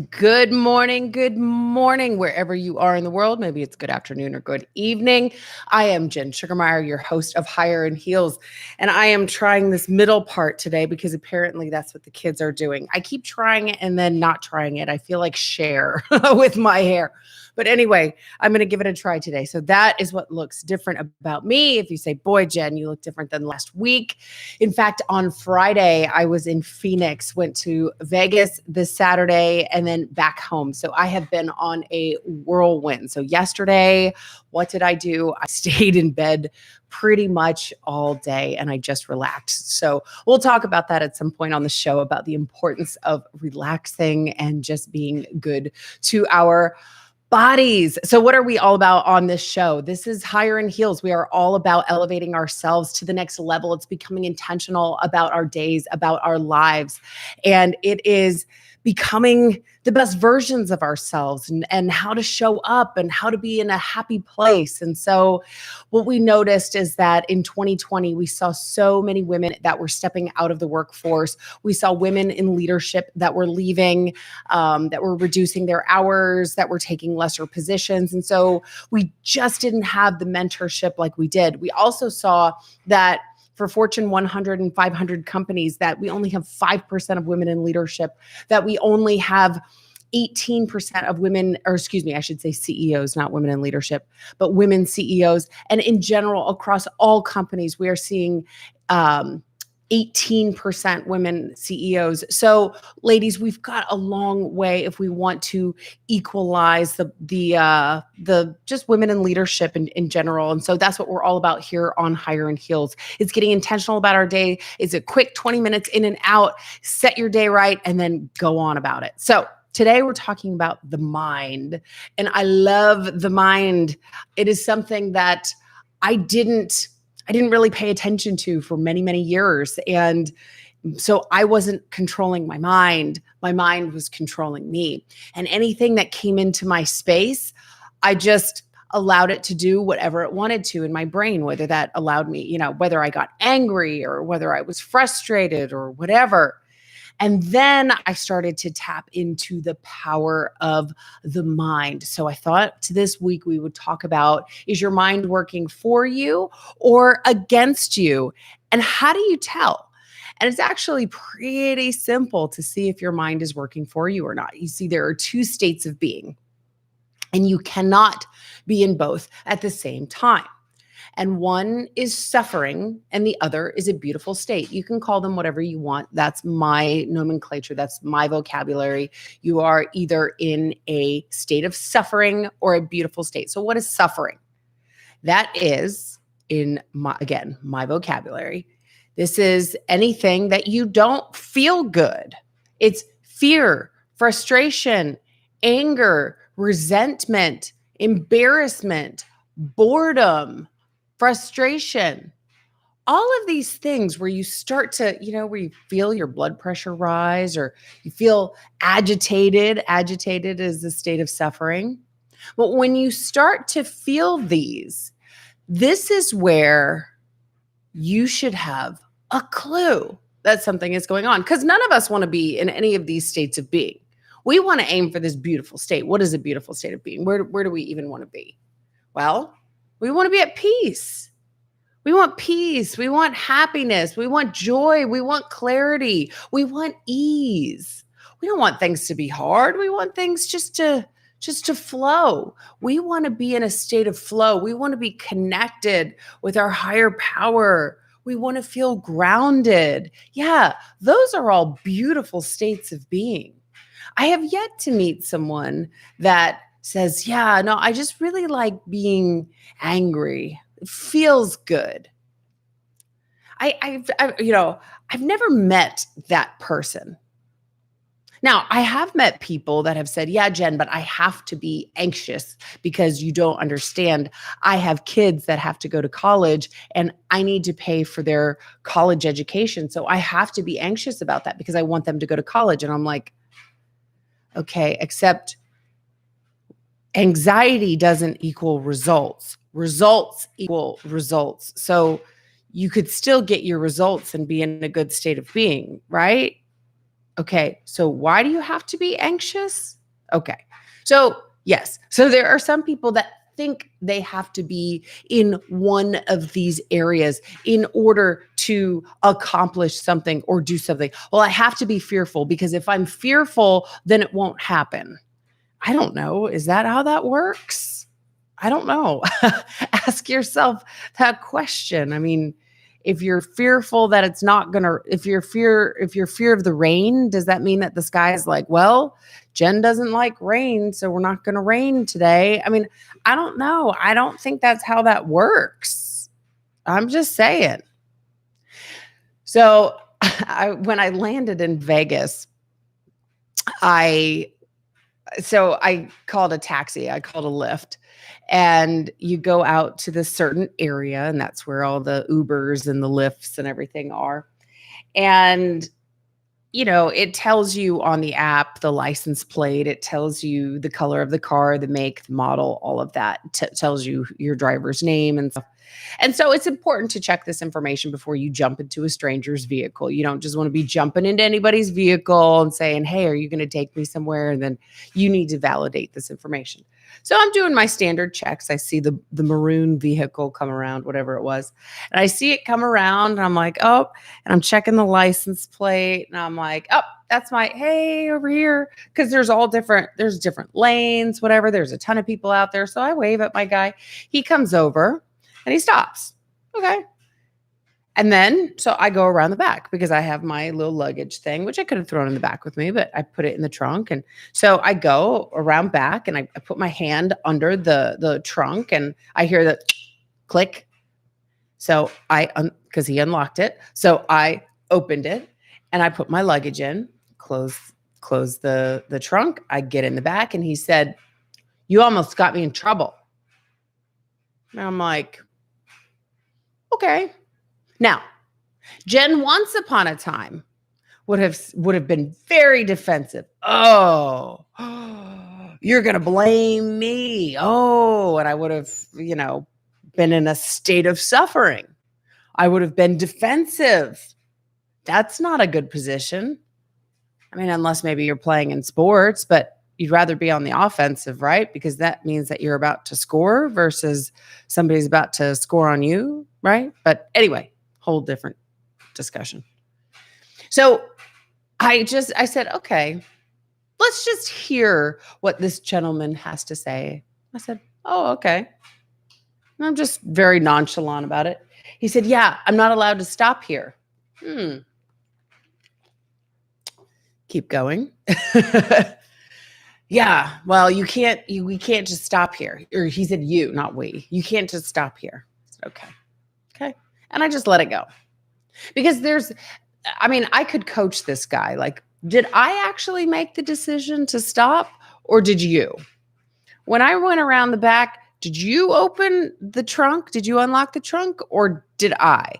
Good morning, wherever you are in the world. Maybe it's good afternoon or good evening. I am Jen Sugarmeyer, your host of Higher and Heels, and I am trying this middle part today because apparently that's what the kids are doing. I keep trying it and then not trying it. I feel like Cher with my hair. But anyway, I'm going to give it a try today. So that is what looks different about me. If you say, boy, Jen, you look different than last week. In fact, on Friday, I was in Phoenix, went to Vegas this Saturday, and then back home. So I have been on a whirlwind. So yesterday, what did I do? I stayed in bed pretty much all day and I just relaxed. So we'll talk about that at some point on the show about the importance of relaxing and just being good to our bodies. So, what are we all about on this show? This is Higher and Heels. We are all about elevating ourselves to the next level. It's becoming intentional about our days, about our lives. And it is becoming the best versions of ourselves and how to show up and how to be in a happy place. And so, what we noticed is that in 2020, we saw so many women that were stepping out of the workforce. We saw women in leadership that were leaving, that were reducing their hours, that were taking lesser positions. And so we just didn't have the mentorship like we did. We also saw that for Fortune 100 and 500 companies, that we only have 5% of women in leadership, that we only have 18% of women, or excuse me, I should say CEOs, not women in leadership, but women CEOs. And in general, across all companies, we are seeing 18% women CEOs. So, ladies, we've got a long way if we want to equalize the just women in leadership in general. And so that's what we're all about here on Higher and Heels. It's getting intentional about our day. It's a quick 20 minutes in and out, set your day right, and then go on about it. So today we're talking about the mind, and I love the mind. It is something that I didn't really pay attention to for many, many years. And so I wasn't controlling my mind. My mind was controlling me. And anything that came into my space, I just allowed it to do whatever it wanted to in my brain, whether that allowed me, whether I got angry or whether I was frustrated or whatever. And then I started to tap into the power of the mind. So I thought this week we would talk about, is your mind working for you or against you? And how do you tell? And it's actually pretty simple to see if your mind is working for you or not. You see, there are two states of being, and you cannot be in both at the same time. And one is suffering and the other is a beautiful state. You can call them whatever you want. That's my nomenclature. That's my vocabulary. You are either in a state of suffering or a beautiful state. So what is suffering? That is, my vocabulary. This is anything that you don't feel good. It's fear, frustration, anger, resentment, embarrassment, boredom, frustration, all of these things where you start to, where you feel your blood pressure rise or you feel agitated. Agitated is the state of suffering. But when you start to feel these, this is where you should have a clue that something is going on, because none of us want to be in any of these states of being. We want to aim for this beautiful state. What is a beautiful state of being? Where do we even want to be? Well, we want to be at peace. We want peace. We want happiness. We want joy. We want clarity. We want ease. We don't want things to be hard. We want things just to flow. We want to be in a state of flow. We want to be connected with our higher power. We want to feel grounded. Yeah, those are all beautiful states of being. I have yet to meet someone that says, yeah, no, I just really like being angry. It feels good. I've never met that person. Now, I have met people that have said, yeah, Jen, but I have to be anxious because you don't understand. I have kids that have to go to college and I need to pay for their college education. So I have to be anxious about that because I want them to go to college. And I'm like, okay, except anxiety doesn't equal results. Results equal results. So you could still get your results and be in a good state of being, right? Okay, so why do you have to be anxious? Okay. So, yes. So there are some people that think they have to be in one of these areas in order to accomplish something or do something. Well, I have to be fearful because if I'm fearful, then it won't happen. I don't know. Is that how that works? I don't know. Ask yourself that question. I mean, if you're fearful that it's not going to if you're fear of the rain, does that mean that the sky is like, well, Jen doesn't like rain, so we're not going to rain today? I mean, I don't know. I don't think that's how that works. I'm just saying. So, when I landed in Vegas, I I called a taxi, I called a Lyft, and you go out to this certain area, and that's where all the Ubers and the Lyfts and everything are. And it tells you on the app the license plate, it tells you the color of the car, the make, the model, all of that. Tells you your driver's name and stuff. And so it's important to check this information before you jump into a stranger's vehicle. You don't just want to be jumping into anybody's vehicle and saying, "Hey, are you going to take me somewhere?" And then you need to validate this information. So I'm doing my standard checks. I see the maroon vehicle come around, whatever it was. And I see it come around and I'm like, "Oh," and I'm checking the license plate and I'm like, "Oh, that's my hey over here." Because there's different lanes, whatever. There's a ton of people out there. So I wave at my guy. He comes over and he stops. Okay. And then, so I go around the back because I have my little luggage thing, which I could have thrown in the back with me, but I put it in the trunk. And so I go around back and I put my hand under the trunk and I hear the click. So because he unlocked it. So I opened it and I put my luggage in, close the trunk. I get in the back and he said, "You almost got me in trouble." And I'm like, okay. Now, Jen once upon a time would have been very defensive. "Oh, you're going to blame me." Oh, and I would have, been in a state of suffering. I would have been defensive. That's not a good position. I mean, unless maybe you're playing in sports, but you'd rather be on the offensive, right? Because that means that you're about to score versus somebody's about to score on you, right? But anyway, whole different discussion. So I said, "Okay, let's just hear what this gentleman has to say." I said, "Oh, okay." And I'm just very nonchalant about it. He said, "Yeah, I'm not allowed to stop here." Keep going. "Yeah, well, we can't just stop here." Or he said, "You, not we. You can't just stop here." I said, "Okay. Okay." And I just let it go. Because I could coach this guy. Like, did I actually make the decision to stop or did you? When I went around the back, did you open the trunk? Did you unlock the trunk or did I?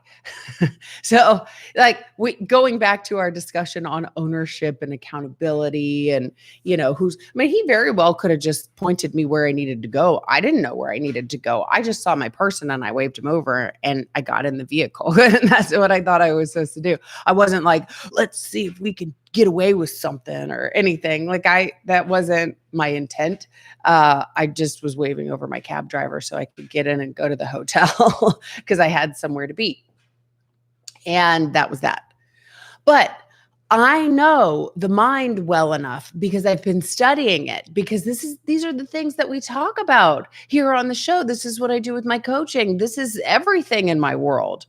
So, like, going back to our discussion on ownership and accountability and, he very well could have just pointed me where I needed to go. I didn't know where I needed to go. I just saw my person and I waved him over and I got in the vehicle. And that's what I thought I was supposed to do. I wasn't like, "Let's see if we can get away with something," or anything. That wasn't my intent. I just was waving over my cab driver so I could get in and go to the hotel because I had somewhere to be. And that was that. But I know the mind well enough because I've been studying it, because these are the things that we talk about here on the show. This is what I do with my coaching. This is everything in my world.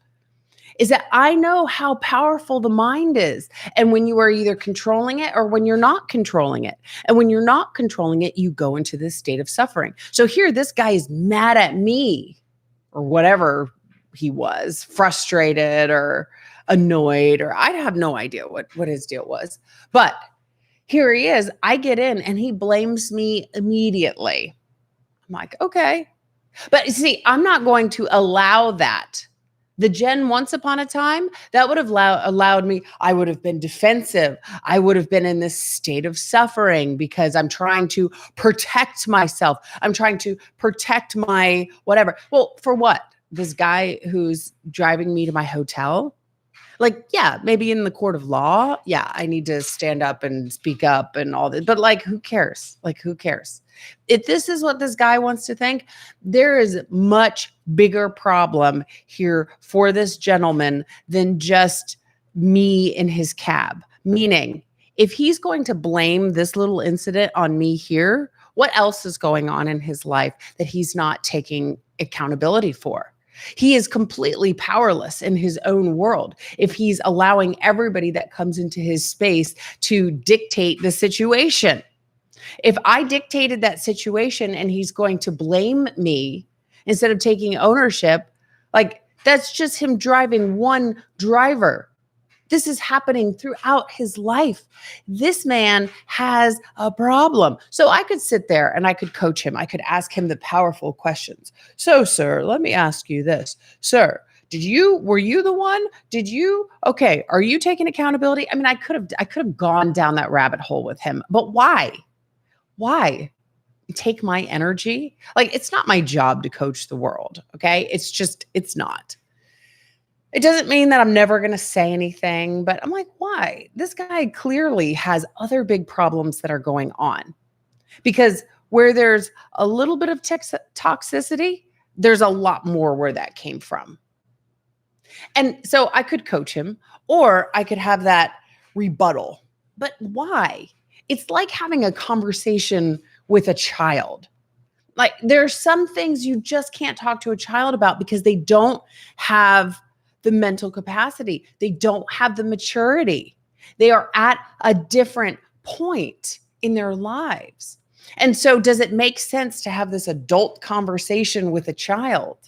Is that I know how powerful the mind is. And when you are either controlling it or when you're not controlling it. And when you're not controlling it, you go into this state of suffering. So here, this guy is mad at me or whatever he was, frustrated or annoyed, or I have no idea what his deal was. But here he is. I get in and he blames me immediately. I'm like, okay. But see, I'm not going to allow that. The Jen once upon a time, that would have allowed me, I would have been defensive. I would have been in this state of suffering because I'm trying to protect myself. I'm trying to protect my whatever. Well, for what? This guy who's driving me to my hotel? Like, yeah, maybe in the court of law, yeah, I need to stand up and speak up and all that. But like, who cares? Like, who cares? If this is what this guy wants to think, there is much bigger problem here for this gentleman than just me in his cab. Meaning, if he's going to blame this little incident on me here, what else is going on in his life that he's not taking accountability for? He is completely powerless in his own world if he's allowing everybody that comes into his space to dictate the situation. If I dictated that situation and he's going to blame me instead of taking ownership, like that's just him driving one driver. This is happening throughout his life. This man has a problem. So I could sit there and I could coach him. I could ask him the powerful questions. So, sir, let me ask you this. Sir, were you the one? Okay, are you taking accountability? I mean, I could have gone down that rabbit hole with him, but why? Why? Take my energy? Like, it's not my job to coach the world, okay? It's not. It doesn't mean that I'm never going to say anything, but I'm like, why? This guy clearly has other big problems that are going on. Because where there's a little bit of toxicity, there's a lot more where that came from. And so I could coach him, or I could have that rebuttal. But why? It's like having a conversation with a child. Like, there are some things you just can't talk to a child about because they don't have the mental capacity. They don't have the maturity. They are at a different point in their lives. And so does it make sense to have this adult conversation with a child?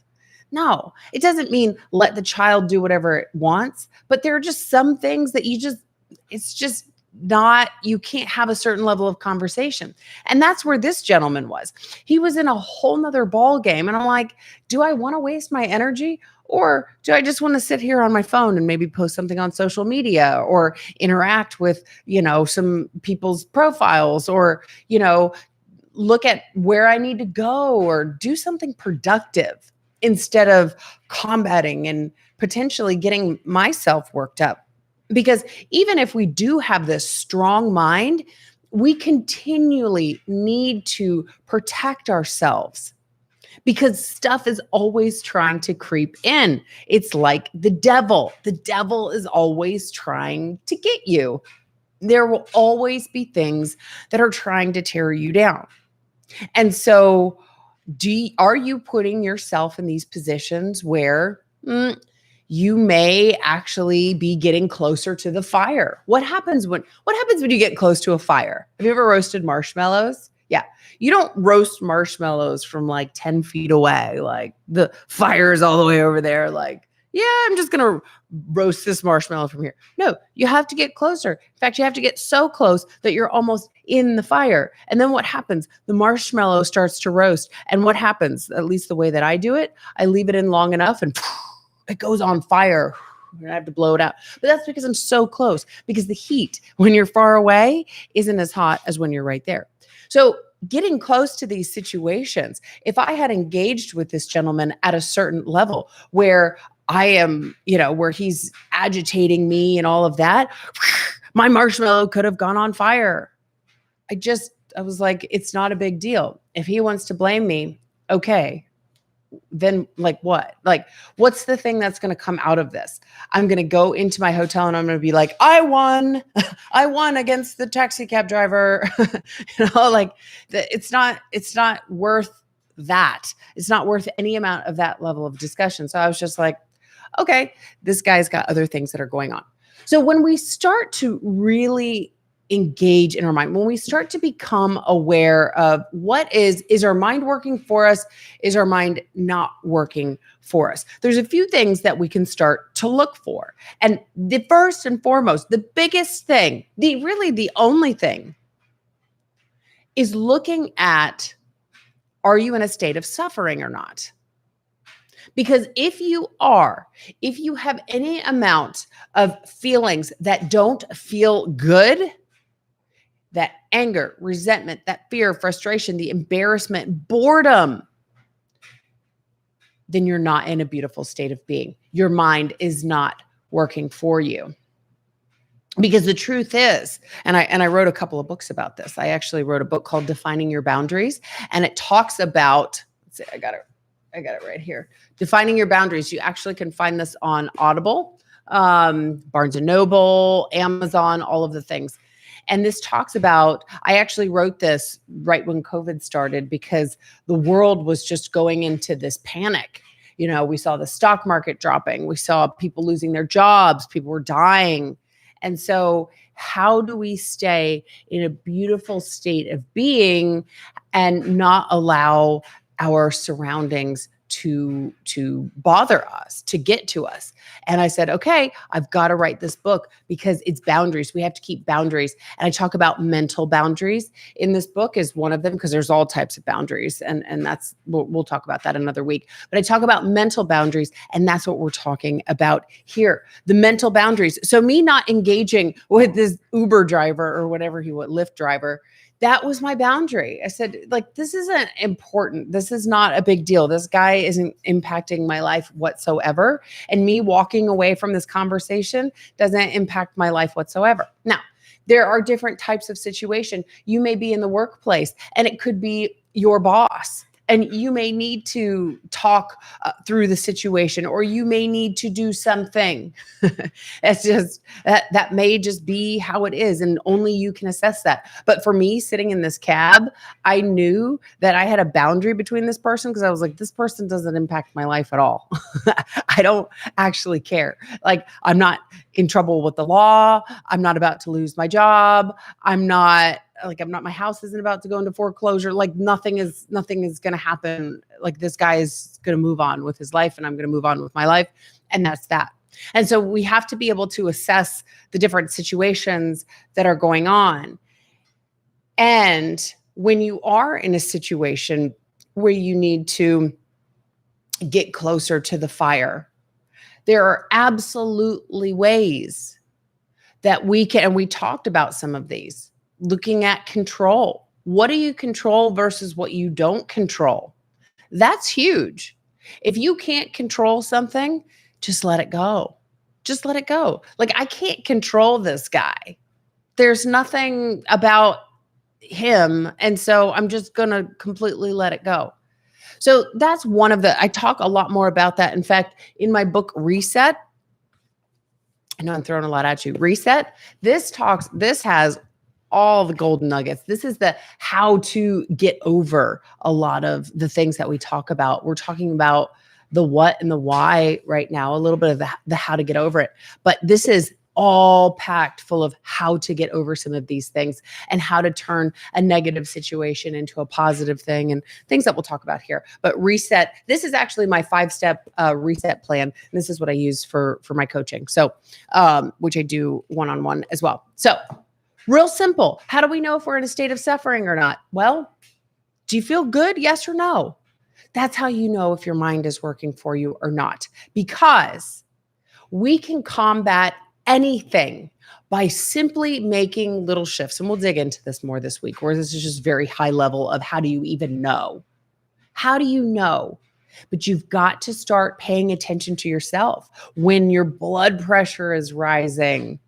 No, it doesn't mean let the child do whatever it wants, but there are just some things that it's just not, you can't have a certain level of conversation. And that's where this gentleman was. He was in a whole nother ball game. And I'm like, do I want to waste my energy? Or do I just want to sit here on my phone and maybe post something on social media or interact with, some people's profiles or, look at where I need to go or do something productive instead of combating and potentially getting myself worked up? Because even if we do have this strong mind, we continually need to protect ourselves because stuff is always trying to creep in. It's like the devil. The devil is always trying to get you. There will always be things that are trying to tear you down. And so are you putting yourself in these positions where you may actually be getting closer to the fire? What happens when you get close to a fire? Have you ever roasted marshmallows? Yeah. You don't roast marshmallows from like 10 feet away. Like the fire is all the way over there. Like, yeah, I'm just going to roast this marshmallow from here. No, you have to get closer. In fact, you have to get so close that you're almost in the fire. And then what happens? The marshmallow starts to roast. And what happens? At least the way that I do it, I leave it in long enough and it goes on fire. And I have to blow it out. But that's because I'm so close, because the heat when you're far away isn't as hot as when you're right there. So getting close to these situations, if I had engaged with this gentleman at a certain level where I am, where he's agitating me and all of that, my marshmallow could have gone on fire. I was like, it's not a big deal. If he wants to blame me, okay, then like what? Like, what's the thing that's going to come out of this? I'm going to go into my hotel and I'm going to be like, I won against the taxi cab driver. It's not worth that. It's not worth any amount of that level of discussion. So I was just like, okay, this guy's got other things that are going on. So when we start to really engage in our mind, when we start to become aware of what is our mind working for us? Is our mind not working for us? There's a few things that we can start to look for. And the first and foremost, the biggest thing, the only thing is looking at, are you in a state of suffering or not? Because if you have any amount of feelings that don't feel good, that anger, resentment, that fear, frustration, the embarrassment, boredom, then you're not in a beautiful state of being. Your mind is not working for you. Because the truth is, and I wrote a couple of books about this. I actually wrote a book called Defining Your Boundaries, and it talks about, let's see, I got it right here. Defining Your Boundaries. You actually can find this on Audible, Barnes and Noble, Amazon, all of the things. And this talks about, I actually wrote this right when COVID started because the world was just going into this panic. You know, we saw the stock market dropping. We saw people losing their jobs. People were dying. And so how do we stay in a beautiful state of being and not allow our surroundings to bother us, to get to us? And I said, okay, I've got to write this book because it's boundaries. We have to keep boundaries. And I talk about mental boundaries in this book is one of them, because there's all types of boundaries. And that's, we'll talk about that another week. But I talk about mental boundaries, and that's what we're talking about here. The mental boundaries. So me not engaging with this Uber driver or whatever Lyft driver, that was my boundary. I said, like, this isn't important. This is not a big deal. This guy isn't impacting my life whatsoever. And me walking away from this conversation doesn't impact my life whatsoever. Now, there are different types of situation. You may be in the workplace and it could be your boss. And you may need to talk through the situation, or you may need to do something. It's just that may just be how it is, and only you can assess that. But for me, sitting in this cab, I knew that I had a boundary between this person, because I was like, this person doesn't impact my life at all. I don't actually care. Like, I'm not in trouble with the law. I'm not about to lose my job. My house isn't about to go into foreclosure. Like, nothing is going to happen. Like, this guy is going to move on with his life, and I'm going to move on with my life. And that's that. And so we have to be able to assess the different situations that are going on. And when you are in a situation where you need to get closer to the fire, there are absolutely ways that we can, and we talked about some of these. Looking at control. What do you control versus what you don't control? That's huge. If you can't control something, just let it go. Just let it go. Like, I can't control this guy. There's nothing about him. And so I'm just going to completely let it go. So that's one of I talk a lot more about that. In fact, in my book, Reset, I know I'm throwing a lot at you. Reset, this has all the golden nuggets. This is the how to get over a lot of the things that we talk about. We're talking about the what and the why right now, a little bit of the how to get over it. But this is all packed full of how to get over some of these things and how to turn a negative situation into a positive thing, and things that we'll talk about here. But Reset, this is actually my 5-step reset plan. And this is what I use for my coaching. So, which I do one-on-one as well. So, real simple. How do we know if we're in a state of suffering or not? Well, do you feel good? Yes or no? That's how you know if your mind is working for you or not. Because we can combat anything by simply making little shifts. And we'll dig into this more this week, where this is just very high level of how do you even know? How do you know? But you've got to start paying attention to yourself when your blood pressure is rising,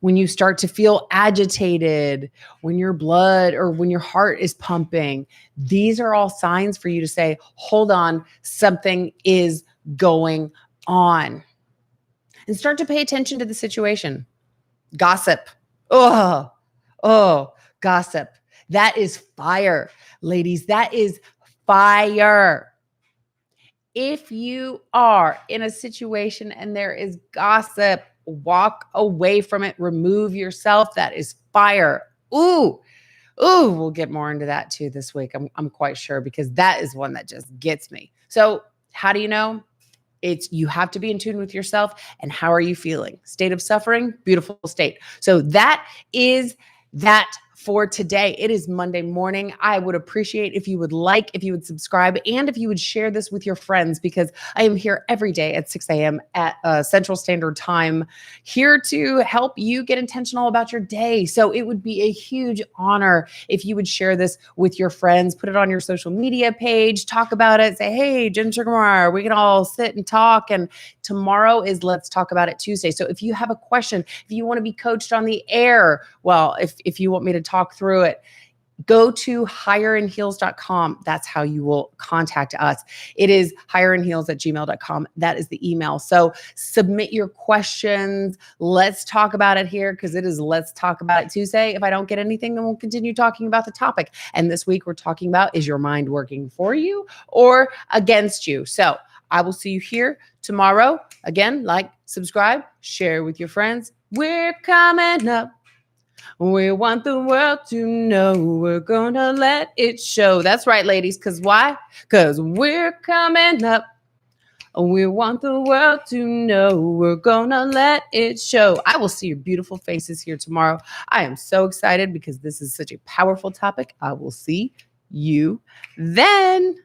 when you start to feel agitated, when your blood or when your heart is pumping. These are all signs for you to say, hold on, something is going on. And start to pay attention to the situation. Gossip. Oh, gossip. That is fire, ladies. That is fire. If you are in a situation and there is gossip, walk away from it. Remove yourself. That is fire. Ooh, we'll get more into that too this week. I'm quite sure, because that is one that just gets me. So how do you know? You have to be in tune with yourself. And how are you feeling? State of suffering, beautiful state. So that is that for today. It is Monday morning. I would appreciate if you would like, if you would subscribe, and if you would share this with your friends, because I am here every day at 6 a.m. at Central Standard Time, here to help you get intentional about your day. So it would be a huge honor if you would share this with your friends, put it on your social media page, talk about it, say, hey, Jen Sugarmar, we can all sit and talk. And tomorrow is Let's Talk About It Tuesday. So if you have a question, if you want to be coached on the air, well, if you want me to talk through it, go to higherinheels.com. That's how you will contact us. It is higherinheels@gmail.com. That is the email. So submit your questions. Let's talk about it here, because it is Let's Talk About It Tuesday. If I don't get anything, then we'll continue talking about the topic. And this week we're talking about, is your mind working for you or against you? So I will see you here tomorrow. Again, like, subscribe, share with your friends. We're coming up. We want the world to know. We're gonna let it show. That's right, ladies. Because why? Because we're coming up. We want the world to know. We're gonna let it show. I will see your beautiful faces here tomorrow. I am so excited because this is such a powerful topic. I will see you then.